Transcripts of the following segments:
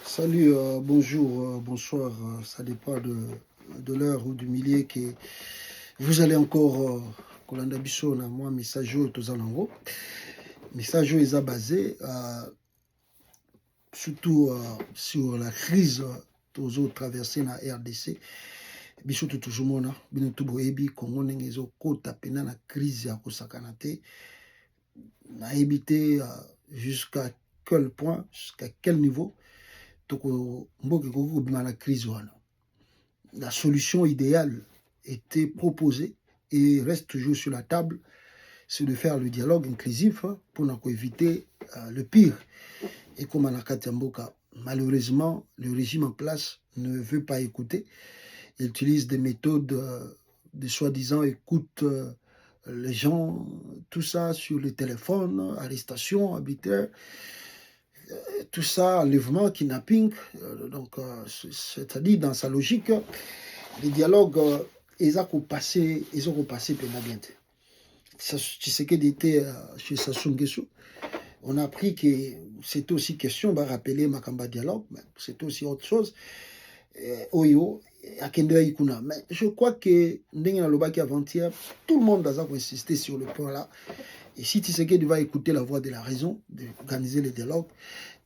Salut, bonjour, bonsoir, ça dépend de l'heure ou du milieu que vous allez encore Kolanda Bisso na moi message au Tozalango. Message est basé surtout sur la crise tozo traversée na RDC. Biso toujours mona bino tubo ebi Congo ndenge zo kota pena na crise ya kosakana te na ebité jusqu'à quel point, jusqu'à quel niveau toko mboke koko bima na crise wana. La solution idéale était proposée et reste toujours sur la table, c'est de faire le dialogue inclusif pour éviter le pire. Et comme à la Katamboka, malheureusement, le régime en place ne veut pas écouter. Il utilise des méthodes de soi-disant écoute les gens, tout ça sur le téléphone, arrestation arbitraire, tout ça, enlèvement, kidnapping. Donc, c'est-à-dire dans sa logique, les dialogues, ils ont passé pendant bien. Tu sais qu'il était chez Sassou Nguesso. On a appris que c'était aussi question, on va rappeler Makamba dialogue, mais c'était aussi autre chose. Oyo, Akende Ikuna. Mais je crois que Ndenge Lobaki avant-hier, tout le monde a insisté sur le point là. Et si tu sais qu'il va écouter la voix de la raison, d'organiser les dialogues,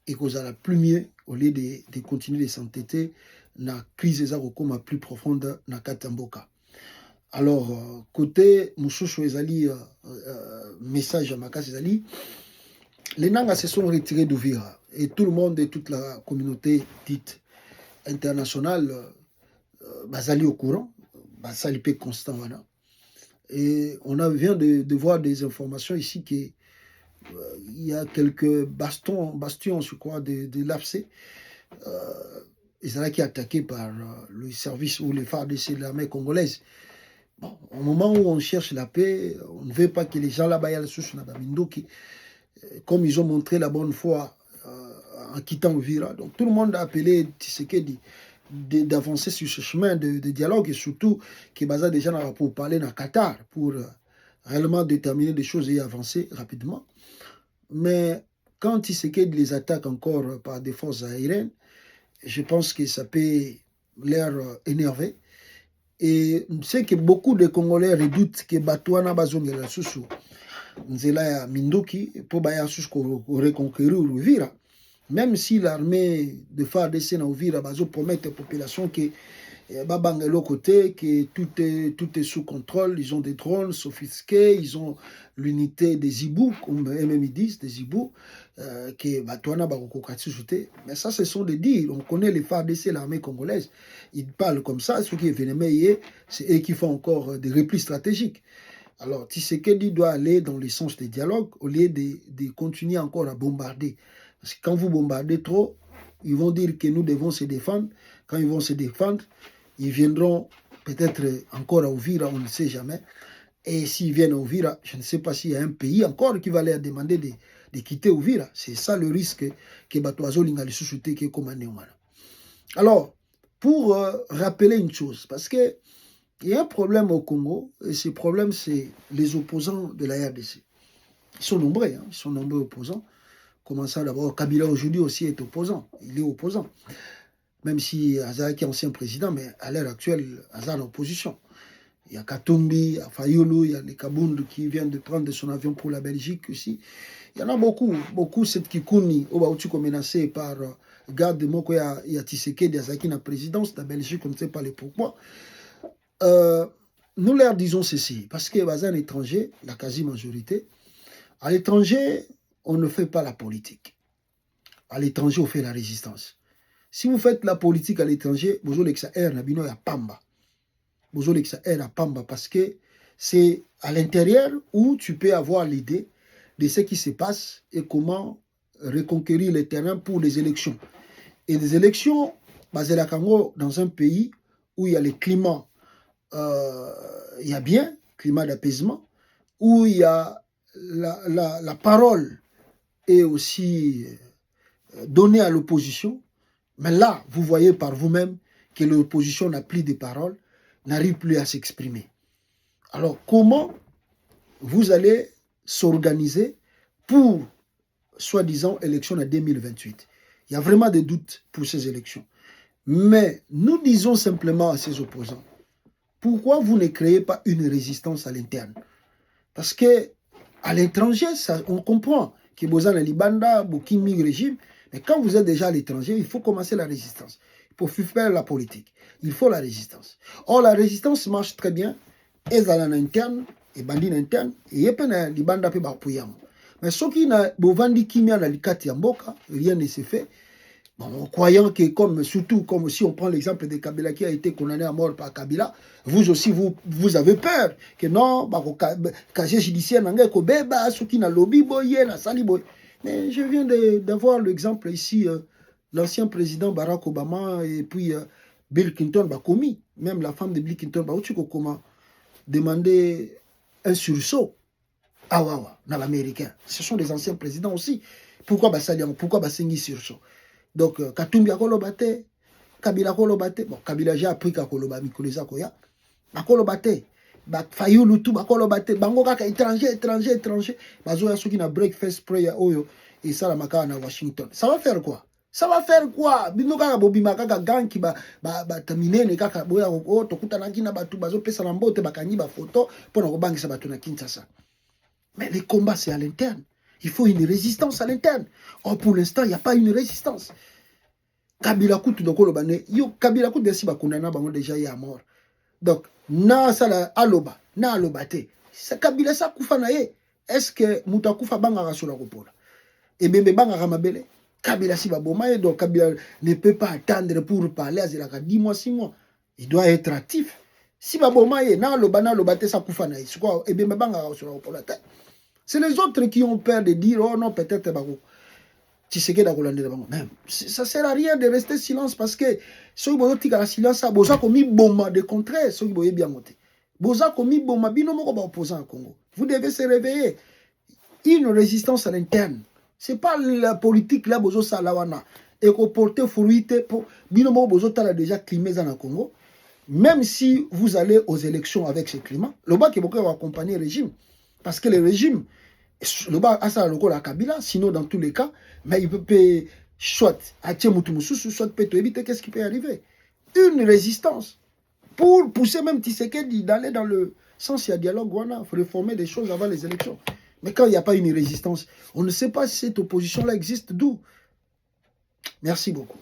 et qu'on a plus mieux, au lieu de continuer de s'entêter, la crise est plus profonde dans Katamboka. Alors, côté Moussouchou Ezali, message à Makas Ezali, les Nangas se sont retirés d'Ouvira et tout le monde et toute la communauté dite internationale, Bazali au courant, Bazali constant. Voilà. Et on vient de voir des informations ici qu'il y a quelques bastions, je crois, de l'AFC. Ils qui attaqués par le service ou les FARDC de l'armée congolaise. Bon, au moment où on cherche la paix, on ne veut pas que les gens là-bas aient sous Nabamindoki, comme ils ont montré la bonne foi en quittant Uvira. Donc tout le monde a appelé Tshisekedi d'avancer sur ce chemin de dialogue et surtout que Baza déjà pour parler dans Qatar pour réellement déterminer des choses et avancer rapidement. Mais quand Tshisekedi les attaque encore par des forces aériennes, je pense que ça peut l'air énervé. Et c'est que beaucoup de Congolais redoutent que Batouana Bazongela Soussou, Nzela ya Mindoki, pour Baya Soussou reconquérir Uvira. Même si l'armée de FARDC na Uvira bazo promet aux populations que Babanga l'autre côté, que tout est sous contrôle, ils ont des drones sophistiqués, ils ont l'unité des hiboux, comme eux-mêmes ils disent, des hiboux, que Batouana Barokokatsu jouté. Mais ça, ce sont des dires. On connaît les FARDC, l'armée congolaise. Ils parlent comme ça. Ceux qui est venu, c'est eux qui font encore des replis stratégiques. Alors, Tshisekedi doit aller dans le sens des dialogues au lieu de continuer encore à bombarder. Parce que quand vous bombardez trop, ils vont dire que nous devons se défendre. Quand ils vont se défendre, ils viendront peut-être encore à Uvira, on ne sait jamais. Et s'ils viennent à Uvira, je ne sais pas s'il y a un pays encore qui va leur demander de quitter Uvira. C'est ça le risque que Batoazo Lingali Souchouté qui est commandé au Mala. Alors, pour rappeler une chose, parce que il y a un problème au Congo, et ce problème, c'est les opposants de la RDC. Ils sont nombreux, hein, ils sont nombreux opposants. Commençant d'abord, Kabila aujourd'hui aussi est opposant. Il est opposant. Même si Azar qui est ancien président, mais à l'heure actuelle, Azar est en opposition. Il y a Katumbi, il y a Fayulu, il y a les Kabound qui viennent de prendre son avion pour la Belgique aussi. Il y en a beaucoup, cette Kikouni, Obaoutuko menacé par garde de Moko, il y a Tshisekedi, Azaki, la présidence de la Belgique, on ne sait pas les pourquoi. Nous leur disons ceci, parce que Bazar est étranger, la quasi-majorité, à l'étranger, on ne fait pas la politique. À l'étranger, on fait la résistance. Si vous faites la politique à l'étranger, vous avez ça air nabino ya pamba. Vous avez ça air à pamba parce que c'est à l'intérieur où tu peux avoir l'idée de ce qui se passe et comment reconquérir les terrains pour les élections. Et les élections, basées à Congo, dans un pays où il y a le climat, il y a bien, climat d'apaisement, où il y a la parole est aussi donnée à l'opposition. Mais là, vous voyez par vous-même que l'opposition n'a plus de parole, n'arrive plus à s'exprimer. Alors, comment vous allez s'organiser pour, soi-disant, élection en 2028? Il y a vraiment des doutes pour ces élections. Mais nous disons simplement à ces opposants, pourquoi vous ne créez pas une résistance à l'interne? Parce que à l'étranger, on comprend que vous avez Libanda, Bukimi régime, mais quand vous êtes déjà à l'étranger, il faut commencer la résistance. Pour faire la politique, il faut la résistance. Or, la résistance marche très bien, et dans l'interne, et bandit interne, et il y a Libanda pe bakuyam. Mais ce qui n'a bovandi kimia na likati mboka, rien ne se fait. Bon, en croyant que, surtout comme si on prend l'exemple de Kabila qui a été condamné à mort par Kabila, vous aussi, vous avez peur que non, casier judiciaire n'a pas beba, ce qui n'a lobby boye, na sali boye. Mais je viens d'avoir l'exemple ici, l'ancien président Barack Obama et puis Bill Clinton bah commis, même la femme de Bill Clinton bah où comment demander un sursaut à Wawa, dans l'américain. Ce sont des anciens présidents aussi. Pourquoi bah sali, pourquoi bah sengi sursaut? Donc, Katumbi a kolobate, Kabila kolobate, bon, Kabila j'ai appris qu'à koloba mikoleza koya, a kolobate, Fayulu tout, a kolobate, bango kaka étranger, bazoya ceux qui na breakfast prayer oyo, et ça la maka na Washington. Ça va faire quoi? Ça va faire quoi? Bino kaka bobima kaka gang qui taminene kaka boya o tokuta na kina batu bazo pesa na mbote bakanyi ba photo pour na kobangisa batu na Kinshasa. Mais les combats c'est à l'interne. Il faut une résistance à l'interne. Or, pour l'instant, il n'y a pas une résistance. Kabila Koutou de Kolobane, yo Kabila Koutou de Siba Kounana, bango déjà y a mort. Donc, na sala aloba, na alobate. C'est Kabila sa koufanaye. Est-ce que Moutakoufa bangara sur la repola? Et bien, bangara mabele. Kabila Siba Bomaye, donc Kabila ne peut pas attendre pour parler à Zelaka 10 mois, 6 mois. Il doit être actif. Siba Bomaye, na aloba, na alobate sa koufanaye. Et bien, bangara sur la repola. C'est les autres qui ont peur de dire, oh non, peut-être, même. Ça ne sert à rien de rester silence parce que ceux qui ont silence, ils ont commis bomba de contraire, ceux qui ont bien monté. Ils ont commis bomba, ils ont opposant au Congo. Vous devez se réveiller. Une résistance à l'interne. Ce n'est pas la politique là, bozo salawana. Et qu'on porte fruit pour binomo bozo tala déjà climé dans le Congo. Même si vous allez aux élections avec ce climat, le bas qui va accompagner le régime. Parce que le régime, le bas a ça le Kabila, sinon dans tous les cas, mais il peut soit soit peut éviter qu'est-ce qui peut arriver. Une résistance pour pousser même Tshisekedi d'aller dans le sens il y a dialogue, il faut réformer des choses avant les élections. Mais quand il n'y a pas une résistance, on ne sait pas si cette opposition-là existe d'où. Merci beaucoup.